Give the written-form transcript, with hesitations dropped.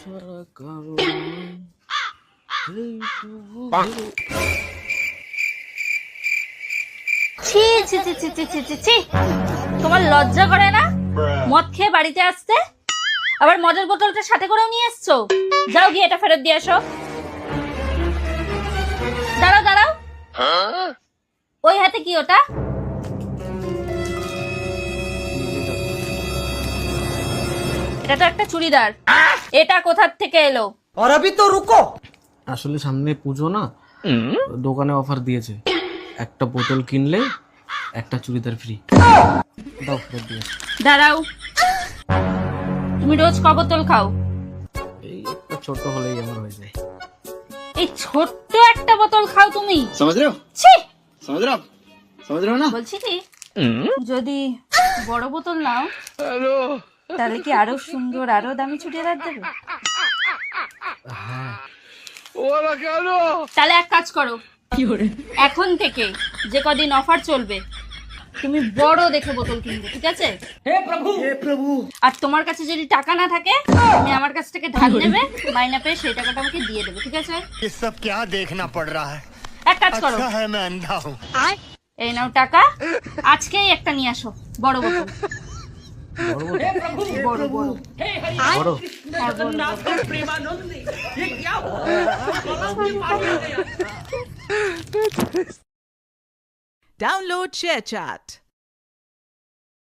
ছাড়া কারো ছি ছি ছি ছি ছি ছি ছি ছি। তোমার লজ্জা করে না মদ খেয়ে বাড়িতে আসতে? আবার মদের বোতলটা সাথে করেও নিয়ে এসছো। যাও গিয়ে এটা ফেরত দিয়ে আসো। দাঁড়াও দাঁড়াও, ওই হাতে কি ওটা? এটা তো একটা চুড়িদার। এটা কোথা থেকে এলো? और अभी तो रुको। আসলে সামনে পুজো না, দোকানে অফার দিয়েছে, একটা বোতল কিনলে একটা চুড়িদার ফ্রি। দাও ফেরত দিয়ে। দাঁড়াও, তুমি রোজ ক বোতল খাও? এই একটা ছোট হলেই আমার হয়ে যায়। এই ছোট্ট একটা বোতল খাও তুমি? समझ रहे हो ছি, समझ रहे हो ना। বলছি কি, যদি বড় বোতল নাও তাহলে কি আরো সুন্দর আরো দামি চুড়িদার দেবে? তাহলে এক কাজ করো, এখন থেকে যে কদিন অফার চলবে তুমি বড় দেখে বোতল কিনবে, ঠিক আছে? हे प्रभु। আর তোমার কাছে যদি টাকা না থাকে তুমি আমার কাছ থেকে ধার নেবে, মাইনা পেয়ে সেই টাকাটা আমাকে দিয়ে দেবে, ঠিক আছে? ये सब क्या देखना पड़ रहा है। এক কাজ করো, अच्छा है मैं अंधा हूँ। এই নাও টাকা, আজকেই একটা নিয়ে আসো বড় বোতল। বড় বোতল? বড় বড় বড়? হ্যাঁ, বড় বোতল। प्रेमानंद ये क्या हुआ? Download ShareChat.